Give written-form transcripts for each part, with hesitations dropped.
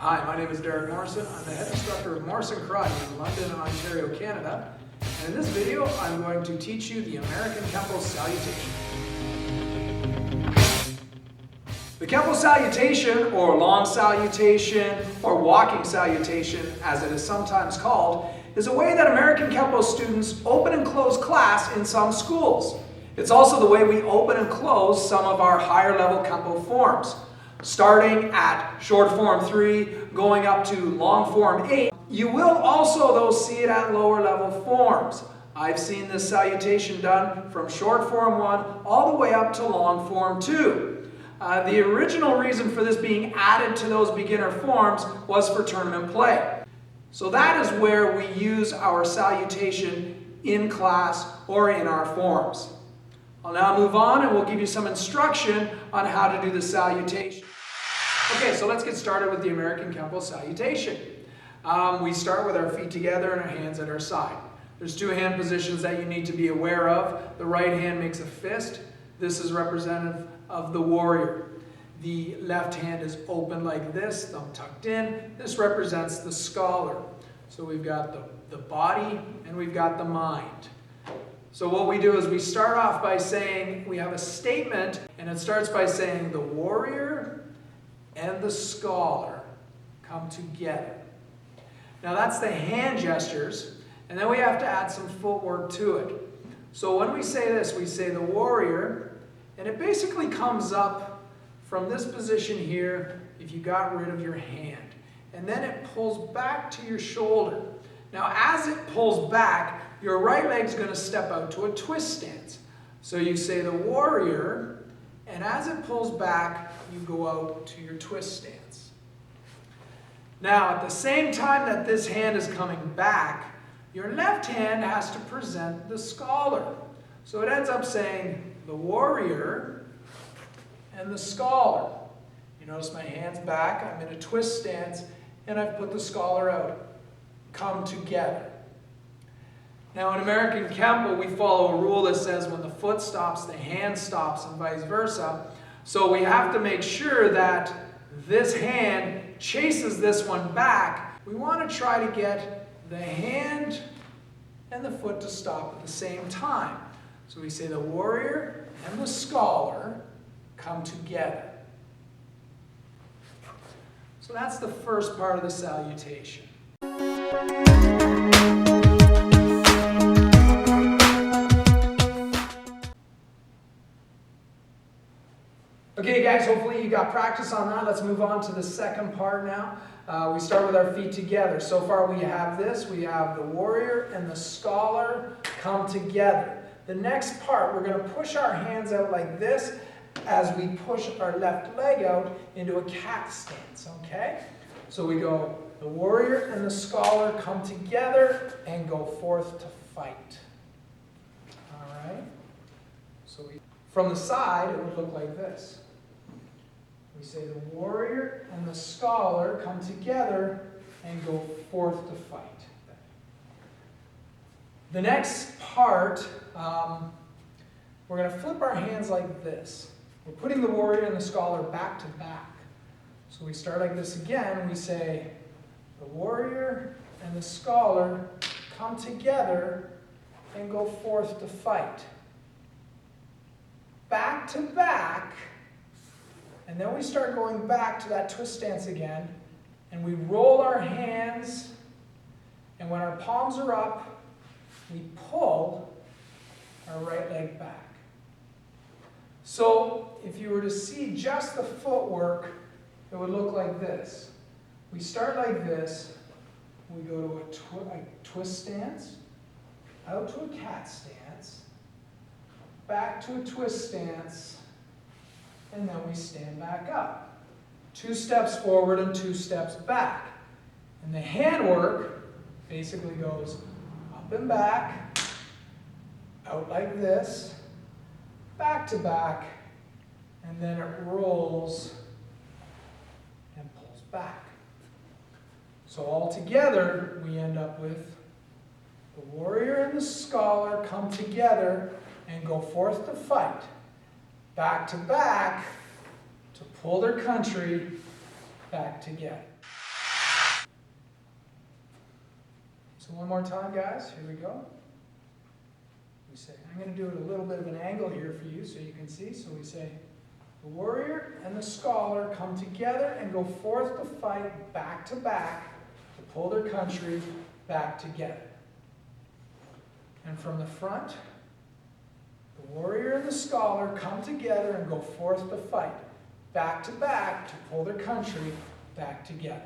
Hi, my name is Morrison. I'm the head instructor of Morrison Karate in London, Ontario, Canada. And in this video, I'm going to teach you the American Kenpo Salutation. The Kenpo Salutation, or long salutation, or walking salutation, as it is sometimes called, is a way that American Kenpo students open and close class in some schools. It's also the way we open and close some of our higher level Kenpo forms. Starting at short form 3, going up to long form 8. You will also, though, see it at lower level forms. I've seen this salutation done from short form 1 all the way up to long form 2. The original reason for this being added to those beginner forms was for tournament play. So that is where we use our salutation in class or in our forms. I'll now move on and we'll give you some instruction on how to do the salutation. Okay, so let's get started with the American Kenpo Salutation. We start with our feet together and our hands at our side. There's 2 hand positions that you need to be aware of. The right hand makes a fist. This is representative of the warrior. The left hand is open like this, thumb tucked in. This represents the scholar. So we've got the body and we've got the mind. So what we do is we start off by saying, we have a statement, and it starts by saying the warrior and the scholar come together. Now that's the hand gestures, and then we have to add some footwork to it. So when we say this, we say the warrior, and it basically comes up from this position here if you got rid of your hand. And then it pulls back to your shoulder. Now as it pulls back, your right leg's going to step out to a twist stance. So you say the warrior, and as it pulls back, you go out to your twist stance. Now, at the same time that this hand is coming back, your left hand has to present the scholar. So it ends up saying the warrior and the scholar. You notice my hand's back, I'm in a twist stance, and I've put the scholar out. Come together. Now in American Kenpo, we follow a rule that says when the foot stops, the hand stops, and vice versa. So we have to make sure that this hand chases this one back. We want to try to get the hand and the foot to stop at the same time. So we say the warrior and the scholar come together. So that's the first part of the salutation. Okay guys, hopefully you got practice on that. Let's move on to the second part now. We start with our feet together. So far we have this. We have the warrior and the scholar come together. The next part, we're going to push our hands out like this as we push our left leg out into a cat stance, okay? So we go, the warrior and the scholar come together and go forth to fight. All right? So from the side, it would look like this. We say the warrior and the scholar come together and go forth to fight. The next part, we're going to flip our hands like this. We're putting the warrior and the scholar back to back. So we start like this again. We say the warrior and the scholar come together and go forth to fight. Back to back. And then we start going back to that twist stance again, and we roll our hands, and when our palms are up, we pull our right leg back. So if you were to see just the footwork, it would look like this. We start like this, we go to a twist stance, out to a cat stance, back to a twist stance, and then we stand back up. 2 steps forward and 2 steps back. And the handwork basically goes up and back, out like this, back to back, and then it rolls and pulls back. So all together, we end up with the warrior and the scholar come together and go forth to fight. Back to back, to pull their country back together. So one more time, guys. Here we go. We say, I'm going to do it a little bit of an angle here for you so you can see. So we say, the warrior and the scholar come together and go forth to fight back to pull their country back together. And from the front, the warrior and the scholar come together and go forth to fight back to pull their country back together.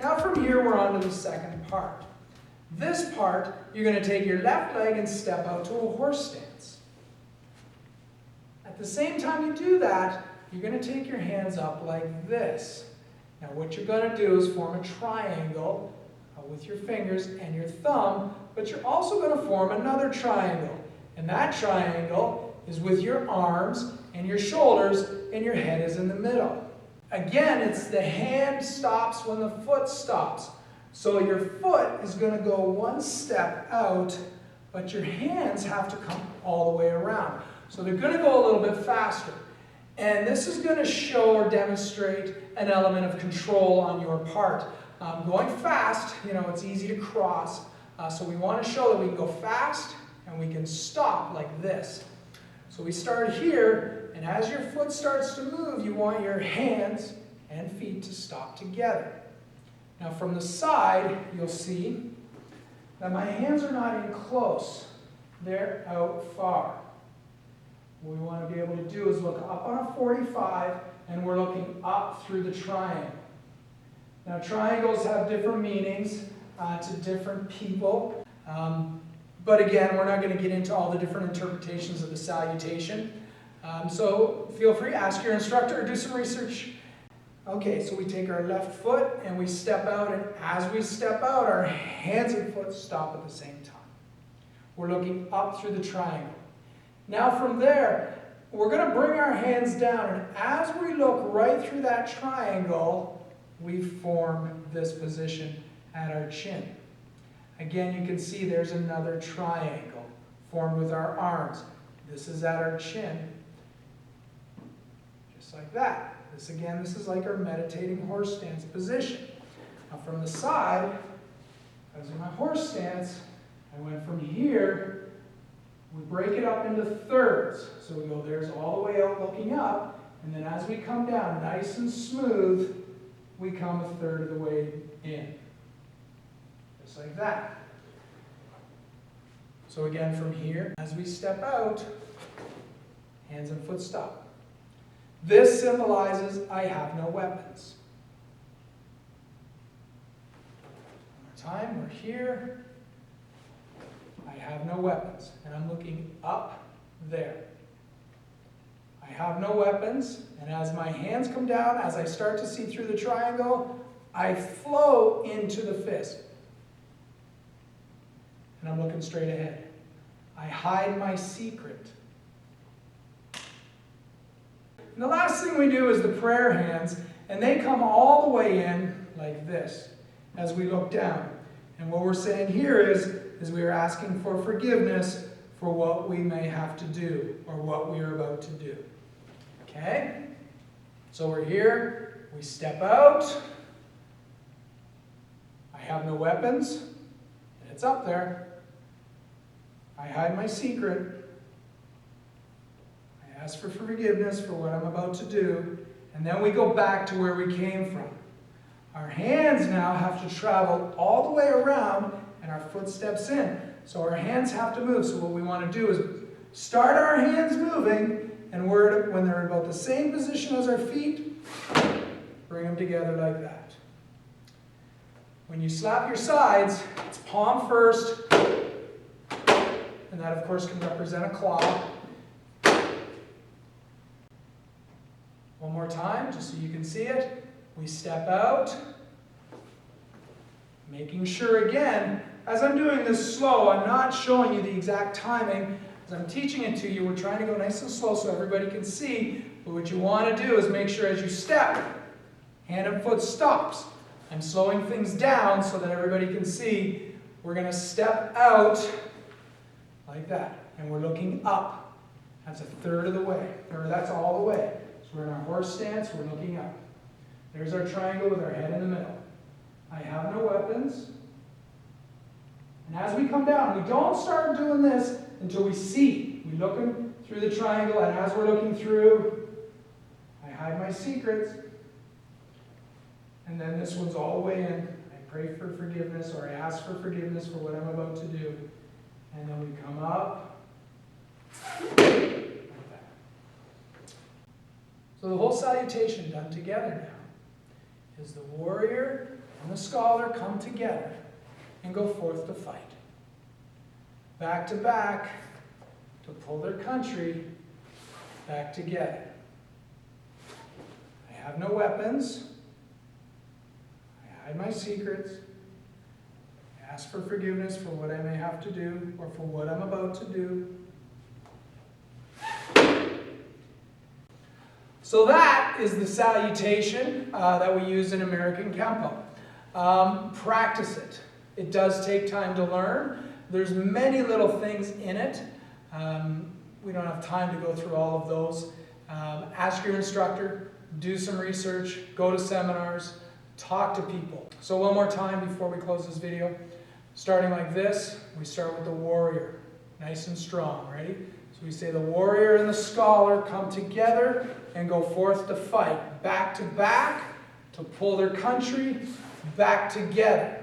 Now from here we're on to the second part. This part, you're going to take your left leg and step out to a horse stance. At the same time you do that, you're going to take your hands up like this. Now what you're going to do is form a triangle with your fingers and your thumb, but you're also going to form another triangle. And that triangle is with your arms and your shoulders, and your head is in the middle. Again, it's the hand stops when the foot stops. So your foot is going to go one step out, but your hands have to come all the way around. So they're going to go a little bit faster. And this is going to show or demonstrate an element of control on your part. Going fast, it's easy to cross. So we want to show that we can go fast and we can stop like this. So we start here, and as your foot starts to move, you want your hands and feet to stop together. Now from the side, you'll see that my hands are not in close. They're out far. What we want to be able to do is look up on a 45, and we're looking up through the triangle. Now triangles have different meanings to different people. But again, we're not going to get into all the different interpretations of the salutation. So feel free, ask your instructor or do some research. Okay, so we take our left foot and we step out, and as we step out, our hands and foot stop at the same time. We're looking up through the triangle. Now from there, we're going to bring our hands down, and as we look right through that triangle, we form this position at our chin. Again, you can see there's another triangle formed with our arms. This is at our chin, just like that. This is like our meditating horse stance position. Now from the side, as in my horse stance, I went from here, we break it up into thirds. So we go, there's all the way out looking up, and then as we come down nice and smooth, we come a third of the way in. Just like that. So again from here, as we step out, hands and foot stop. This symbolizes I have no weapons. One more time, we're here. I have no weapons. And I'm looking up there. I have no weapons. And as my hands come down, as I start to see through the triangle, I flow into the fist. And I'm looking straight ahead. I hide my secret. And the last thing we do is the prayer hands, and they come all the way in like this as we look down. And what we're saying here is we are asking for forgiveness for what we may have to do or what we are about to do. Okay? So we're here, we step out. I have no weapons, and it's up there. I hide my secret. I ask for forgiveness for what I'm about to do. And then we go back to where we came from. Our hands now have to travel all the way around, and our foot steps in. So our hands have to move. So what we want to do is start our hands moving, and when they're about the same position as our feet, bring them together like that. When you slap your sides, it's palm first, and that of course can represent a claw. One more time, just so you can see it. We step out, making sure again, as I'm doing this slow, I'm not showing you the exact timing. As I'm teaching it to you, we're trying to go nice and slow so everybody can see. But what you want to do is make sure as you step, hand and foot stops. I'm slowing things down so that everybody can see. We're going to step out like that. And we're looking up. That's a third of the way. Or that's all the way. So So we're in our horse stance, we're looking up. There's our triangle with our head in the middle. I have no weapons. And as we come down, we don't start doing this until we see. We look through the triangle, and as we're looking through, I hide my secrets. And then this one's all the way in. I pray for forgiveness, or I ask for forgiveness for what I'm about to do. And then we come up. Like that. So the whole salutation done together now is the warrior and the scholar come together and go forth to fight. Back to back to pull their country back together. I have no weapons. I hide my secrets. I ask for forgiveness for what I may have to do or for what I'm about to do. So that is the salutation that we use in American Kenpo. Practice it. It does take time to learn. There's many little things in it. We don't have time to go through all of those. Ask your instructor, do some research, go to seminars, talk to people. So one more time before we close this video. Starting like this, we start with the warrior, nice and strong. Ready? So we say the warrior and the scholar come together and go forth to fight, back to pull their country back together.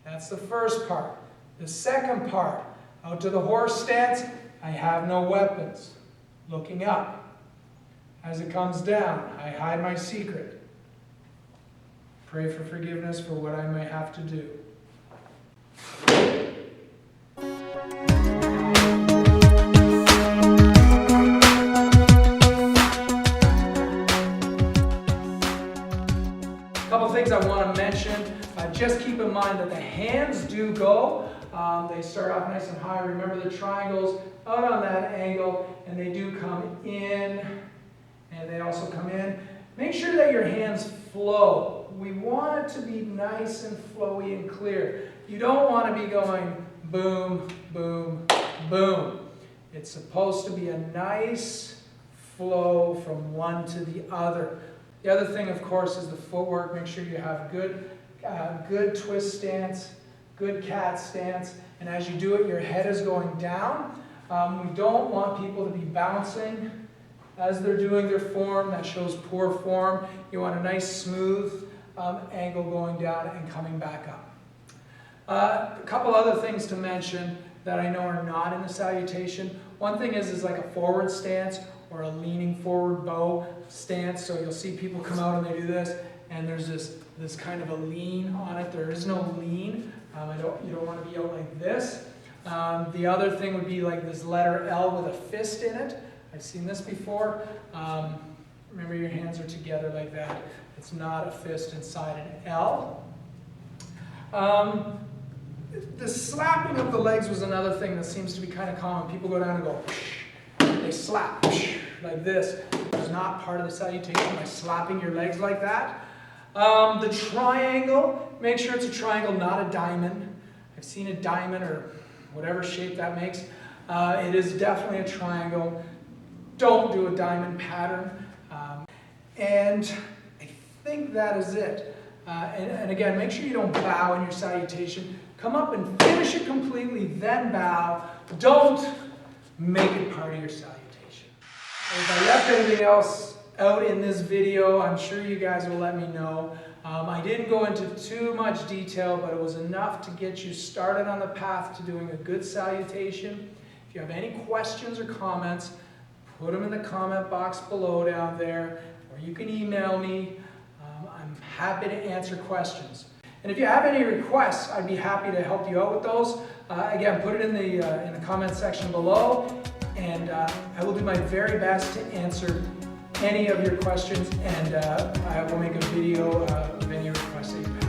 That's the first part. The second part, out to the horse stance, I have no weapons. Looking up. As it comes down, I hide my secret. Pray for forgiveness for what I may have to do. A couple things I want to mention. Just keep in mind that the hands do go. They start off nice and high. Remember the triangles out on that angle, and they do come in, and they also come in. Make sure that your hands flow. We want it to be nice and flowy and clear. You don't want to be going boom, boom, boom. It's supposed to be a nice flow from one to the other. The other thing, of course, is the footwork. Make sure you have good twist stance, good cat stance, and as you do it, your head is going down. We don't want people to be bouncing as they're doing their form. That shows poor form. You want a nice smooth angle going down and coming back up. A couple other things to mention that I know are not in the salutation. One thing is like a forward stance or a leaning forward bow stance. So you'll see people come out and they do this, and there's this kind of a lean on it. There is no lean. You don't want to be out like this. The other thing would be like this letter L with a fist in it. I've seen this before. Remember, your hands are together like that. It's not a fist inside an L. The slapping of the legs was another thing that seems to be kind of common. People go down and go, they slap like this. It's not part of the salutation by slapping your legs like that. The triangle, make sure it's a triangle, not a diamond. I've seen a diamond or whatever shape that makes. It is definitely a triangle. Don't do a diamond pattern. And I think that is it. And again, make sure you don't bow in your salutation. Come up and finish it completely, then bow. Don't make it part of your salutation. If I left anything else out in this video, I'm sure you guys will let me know. I didn't go into too much detail, but it was enough to get you started on the path to doing a good salutation. If you have any questions or comments, put them in the comment box below down there, or you can email me. I'm happy to answer questions. And if you have any requests, I'd be happy to help you out with those. Again, put it in the comment section below, and I will do my very best to answer any of your questions, and I will make a video of any requests that you have.